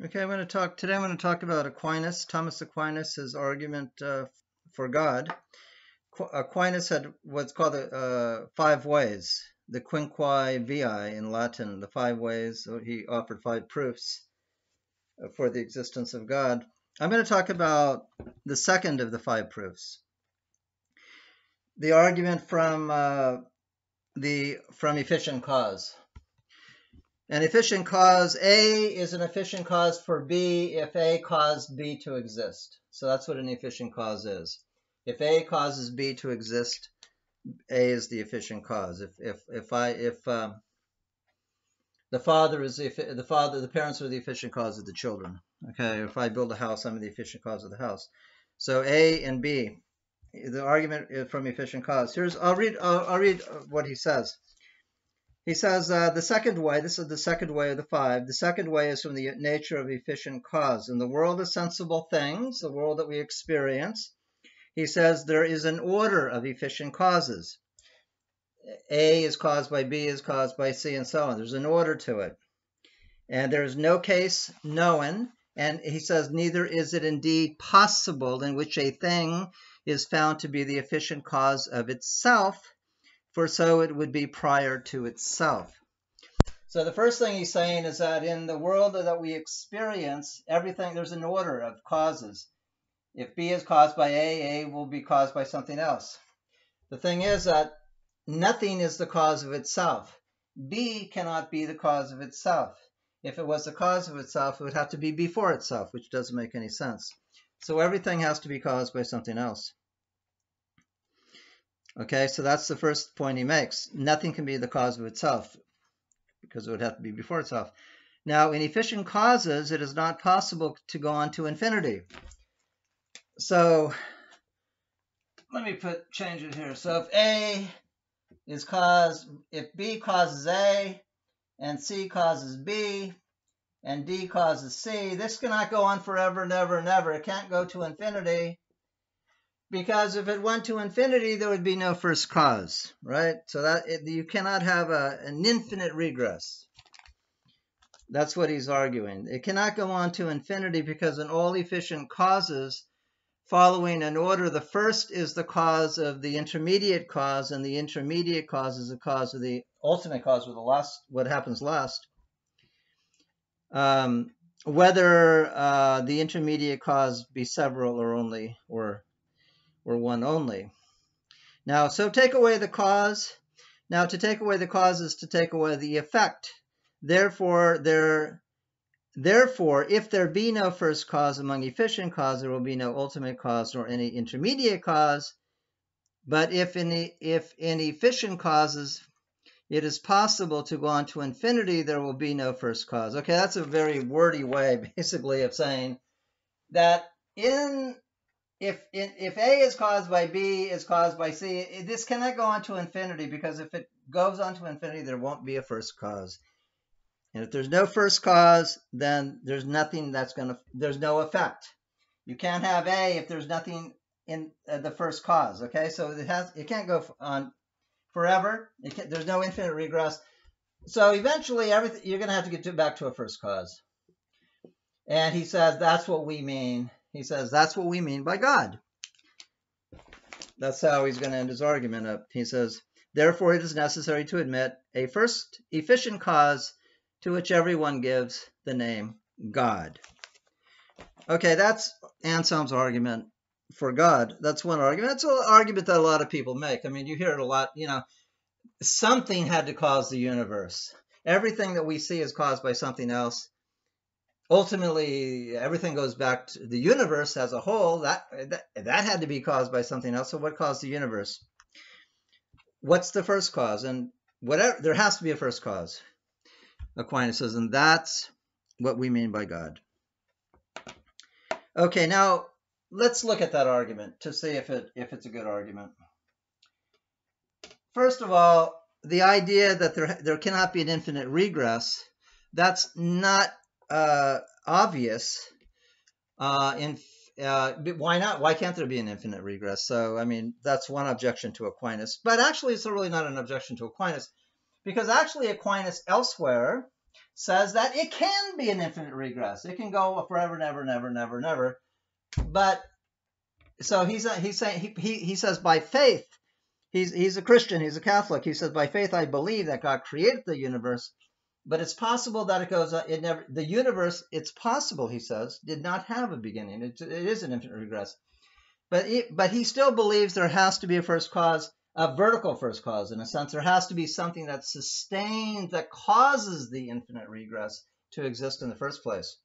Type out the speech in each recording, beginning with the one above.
Okay, today I'm going to talk about Aquinas, Thomas Aquinas, his argument for God. Aquinas had what's called the five ways, the quinqui vii in Latin, the five ways. So he offered five proofs for the existence of God. I'm going to talk about the second of the five proofs, the argument from efficient cause. An efficient cause, A is an efficient cause for B if A caused B to exist. So that's what an efficient cause is. If A causes B to exist, A is the efficient cause. If the parents are the efficient cause of the children. Okay, if I build a house, I'm the efficient cause of the house. So A and B, the argument is from efficient cause. I'll read what he says. He says the second way, this is the second way of the five, the second way is from the nature of efficient cause. In the world of sensible things, the world that we experience, he says there is an order of efficient causes. A is caused by B is caused by C and so on. There's an order to it. And there's no case known, and he says neither is it indeed possible in which a thing is found to be the efficient cause of itself, for so it would be prior to itself. So the first thing he's saying is that in the world that we experience, everything, there's an order of causes. If B is caused by A will be caused by something else. The thing is that nothing is the cause of itself. B cannot be the cause of itself. If it was the cause of itself, it would have to be before itself, which doesn't make any sense. So everything has to be caused by something else. Okay, so that's the first point he makes. Nothing can be the cause of itself because it would have to be before itself. Now, in efficient causes, it is not possible to go on to infinity. So let me change it here. So if B causes A, and C causes B, and D causes C, this cannot go on forever and ever and ever. It can't go to infinity. Because if it went to infinity, there would be no first cause, right? So you cannot have an infinite regress. That's what he's arguing. It cannot go on to infinity because in all efficient causes, following an order, the first is the cause of the intermediate cause, and the intermediate cause is the cause of the ultimate cause, or the last, what happens last. Whether the intermediate cause be several or one only. Now, so take away the cause. Now, to take away the cause is to take away the effect. Therefore, if there be no first cause among efficient cause, there will be no ultimate cause nor any intermediate cause. But if in efficient causes it is possible to go on to infinity, there will be no first cause. Okay, that's a very wordy way, basically, of saying that if A is caused by B is caused by C, this cannot go on to infinity, because if it goes on to infinity, there won't be a first cause. And if there's no first cause, then there's nothing there's no effect. You can't have A if there's nothing in the first cause, okay? So it can't go on forever. There's no infinite regress. So eventually, you're going to have to get back to a first cause. And he says that's what we mean. He says that's what we mean by God. That's how he's going to end his argument up. He says, therefore, it is necessary to admit a first efficient cause to which everyone gives the name God. Okay, that's Anselm's argument for God. That's one argument. That's an argument that a lot of people make. I mean, you hear it a lot. Something had to cause the universe. Everything that we see is caused by something else. Ultimately, everything goes back to the universe as a whole. That had to be caused by something else. So what caused the universe? What's the first cause? And there has to be a first cause, Aquinas says, and that's what we mean by God. Okay, now let's look at that argument to see if it's a good argument. First of all, the idea that there cannot be an infinite regress, that's not obvious. Why not? Why can't there be an infinite regress? So, I mean, that's one objection to Aquinas. But actually, it's really not an objection to Aquinas, because actually Aquinas elsewhere says that it can be an infinite regress. It can go forever, never, never, never, never. But so he's saying he says by faith. He's a Christian. He's a Catholic. He says by faith I believe that God created the universe, but it's possible that it goes. It never. The universe. It's possible, he says, did not have a beginning. It is an infinite regress. But he still believes there has to be a first cause, a vertical first cause in a sense. There has to be something that sustains, that causes the infinite regress to exist in the first place.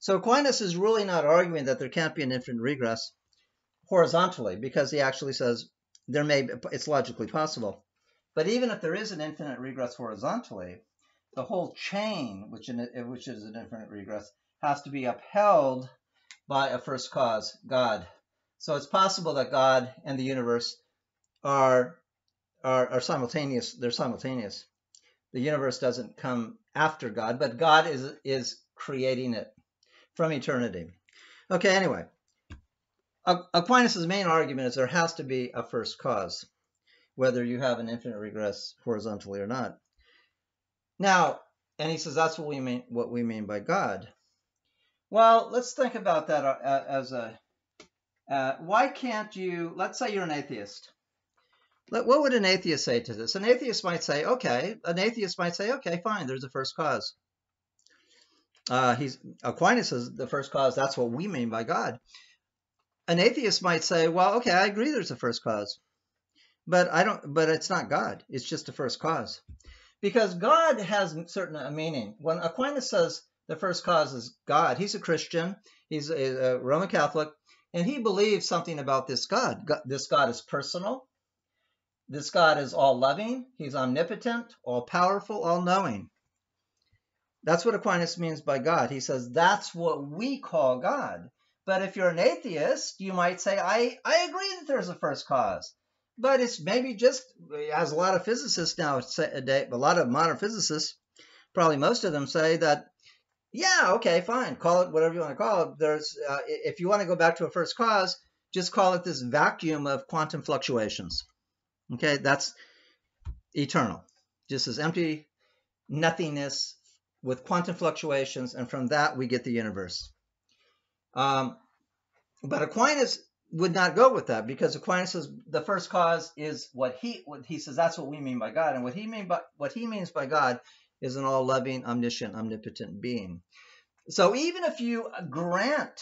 So Aquinas is really not arguing that there can't be an infinite regress horizontally, because he actually says it's logically possible. But even if there is an infinite regress horizontally, the whole chain, which is an infinite regress, has to be upheld by a first cause, God. So it's possible that God and the universe are simultaneous. They're simultaneous. The universe doesn't come after God, but God is creating it from eternity. Okay, anyway. Aquinas' main argument is there has to be a first cause, whether you have an infinite regress horizontally or not. Now, and he says that's what we mean by God. Well, let's think about that as a why can't you? Let's say you're an atheist. What would an atheist say to this? An atheist might say, okay, fine, there's a first cause. Aquinas says the first cause, that's what we mean by God. An atheist might say, well, okay, I agree there's a first cause, but it's not God. It's just a first cause. Because God has certain meaning. When Aquinas says the first cause is God, he's a Christian, he's a Roman Catholic, and he believes something about this God. This God is personal. This God is all-loving. He's omnipotent, all-powerful, all-knowing. That's what Aquinas means by God. He says that's what we call God. But if you're an atheist, you might say, I agree that there's a first cause. But it's maybe just, as a lot of physicists nowadays, a lot of modern physicists, probably most of them say that, yeah, okay, fine, call it whatever you want to call it. There's, if you want to go back to a first cause, just call it this vacuum of quantum fluctuations. Okay, that's eternal. Just as empty nothingness with quantum fluctuations, and from that we get the universe. But Aquinas would not go with that, because Aquinas says the first cause is what he says that's what we mean by God, and what he means by God is an all-loving, omniscient, omnipotent being. So even if you grant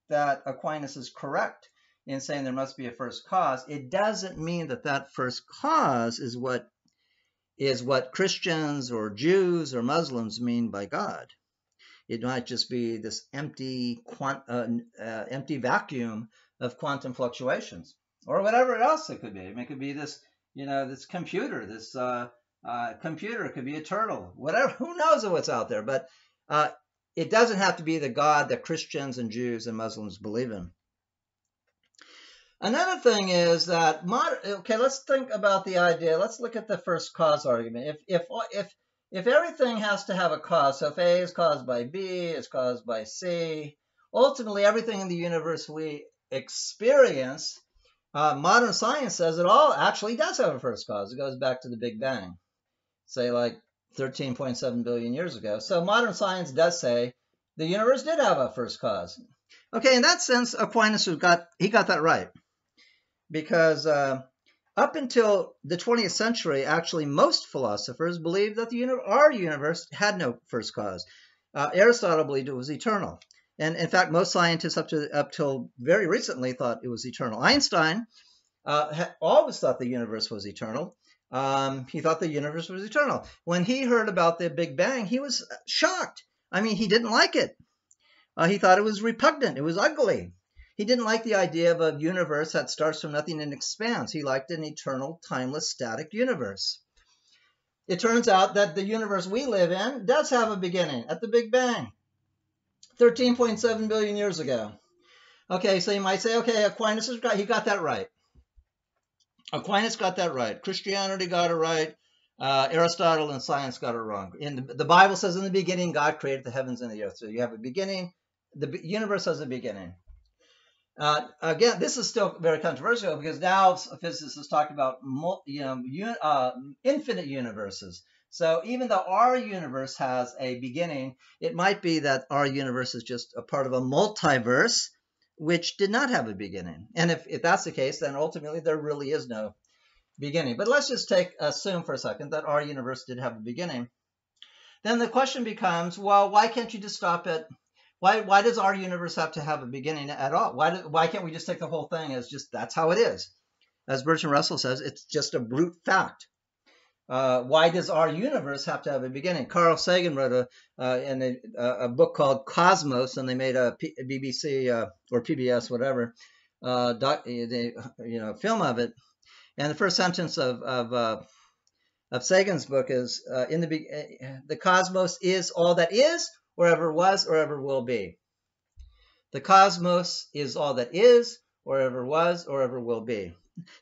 that Aquinas is correct in saying there must be a first cause, it doesn't mean that that first cause is what Christians or Jews or Muslims mean by God. It might just be this empty vacuum of quantum fluctuations, or whatever else it could be. I mean, it could be this, this computer. This computer could be eternal. Whatever. Who knows what's out there? But it doesn't have to be the God that Christians and Jews and Muslims believe in. Another thing is that let's think about the idea. Let's look at the first cause argument. If everything has to have a cause, so if A is caused by B, it's caused by C, ultimately everything in the universe we experience, modern science says it all actually does have a first cause. It goes back to the Big Bang, say like 13.7 billion years ago. So modern science does say the universe did have a first cause. Okay, in that sense, Aquinas got that right. Because up until the 20th century, actually, most philosophers believed that our universe had no first cause. Aristotle believed it was eternal. And in fact, most scientists up till very recently thought it was eternal. Einstein always thought the universe was eternal. He thought the universe was eternal. When he heard about the Big Bang, he was shocked. I mean, he didn't like it. He thought it was repugnant. It was ugly. He didn't like the idea of a universe that starts from nothing and expands. He liked an eternal, timeless, static universe. It turns out that the universe we live in does have a beginning at the Big Bang, 13.7 billion years ago. Okay, so you might say, okay, Aquinas he got that right. Aquinas got that right. Christianity got it right. Aristotle and science got it wrong. The Bible says in the beginning, God created the heavens and the earth. So you have a beginning. The universe has a beginning. Again, this is still very controversial because now physicists talk about infinite universes. So even though our universe has a beginning, it might be that our universe is just a part of a multiverse which did not have a beginning. And if that's the case, then ultimately there really is no beginning. But let's just assume for a second that our universe did have a beginning. Then the question becomes, well, why can't you just stop at why does our universe have to have a beginning at all? Why can't we just take the whole thing as just that's how it is? As Bertrand Russell says, it's just a brute fact. Why does our universe have to have a beginning? Carl Sagan wrote a book called Cosmos, and they made a BBC or PBS, whatever, film of it. And the first sentence of Sagan's book is, the cosmos is all that is, or ever was, or ever will be. The cosmos is all that is, or ever was, or ever will be.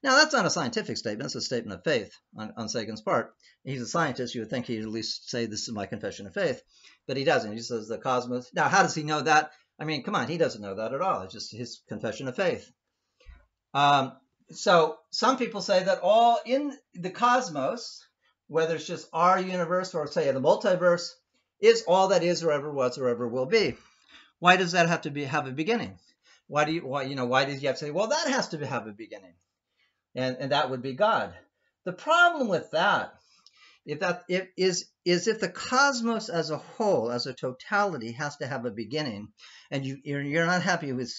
Now, that's not a scientific statement. It's a statement of faith on Sagan's part. He's a scientist. You would think he'd at least say, this is my confession of faith. But he doesn't. He just says the cosmos. Now, how does he know that? I mean, come on. He doesn't know that at all. It's just his confession of faith. So some people say that all in the cosmos, whether it's just our universe or, say, the multiverse, is all that is or ever was or ever will be. Why does that have to have a beginning? Why did you have to say, well, that has to have a beginning? And that would be God. The problem with that, if the cosmos as a whole, as a totality, has to have a beginning, and you're not happy with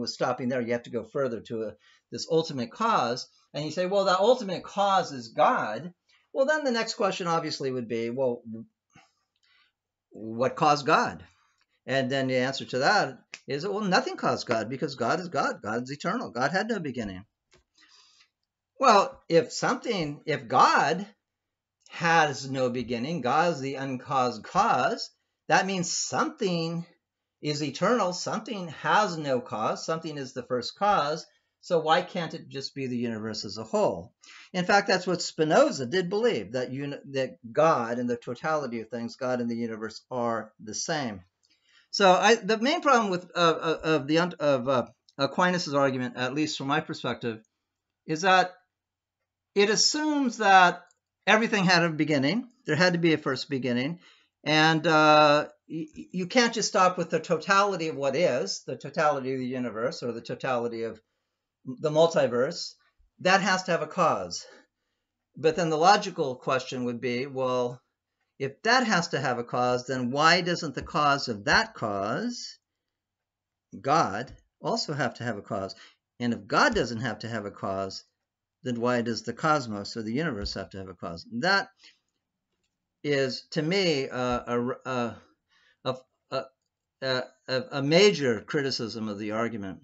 stopping there, you have to go further to this ultimate cause, and you say, well, that ultimate cause is God. Well, then the next question obviously would be, well, what caused God? And then the answer to that is, well, nothing caused God, because God is God. God is eternal. God had no beginning. Well, if God has no beginning, God is the uncaused cause, that means something is eternal, something has no cause, something is the first cause, so why can't it just be the universe as a whole? In fact, that's what Spinoza did believe, that God and the totality of things, God and the universe, are the same. So the main problem with Aquinas' argument, at least from my perspective, is that it assumes that everything had a beginning. There had to be a first beginning. And you can't just stop with the totality of what is, the totality of the universe, or the totality of the multiverse. That has to have a cause. But then the logical question would be, well, if that has to have a cause, then why doesn't the cause of that cause, God, also have to have a cause? And if God doesn't have to have a cause, then why does the cosmos or the universe have to have a cause? That is, to me, a major criticism of the argument.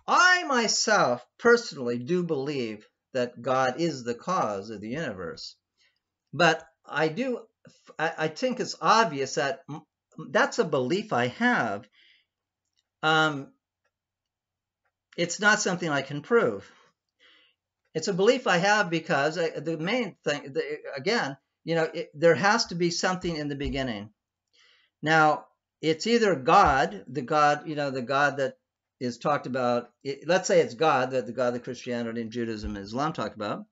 I myself personally do believe that God is the cause of the universe, but I think it's obvious that that's a belief I have. It's not something I can prove. It's a belief I have because the main thing, there has to be something in the beginning. Now, it's either God, the God that is talked about. Let's say it's God, the God that Christianity and Judaism and Islam talk about,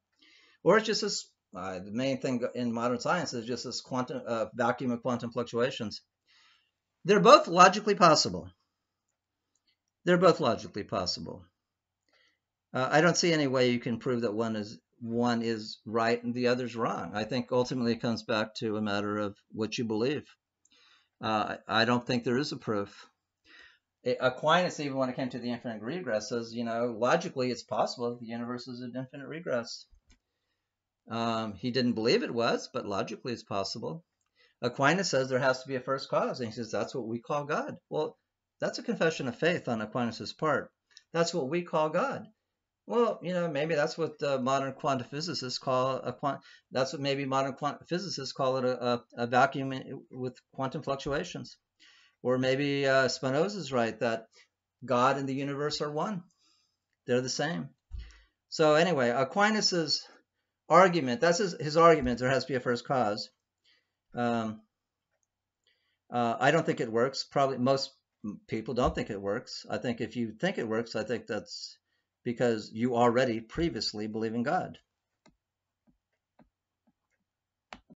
or it's just this. The main thing in modern science is just this quantum vacuum of quantum fluctuations. They're both logically possible. I don't see any way you can prove that one is right and the other's wrong. I think ultimately it comes back to a matter of what you believe. I don't think there is a proof. Aquinas, even when it came to the infinite regress, says, logically it's possible that the universe is an infinite regress. He didn't believe it was, but logically it's possible. Aquinas says there has to be a first cause, and he says that's what we call God. Well, that's a confession of faith on Aquinas' part. That's what we call God. Well, maybe that's what modern quantum physicists call that's what maybe modern quantum physicists call it a vacuum with quantum fluctuations. Or maybe Spinoza's right that God and the universe are one. They're the same. So anyway, Aquinas' argument, that's his argument, there has to be a first cause. I don't think it works. Probably most people don't think it works. I think if you think it works, I think that's because you already previously believe in God.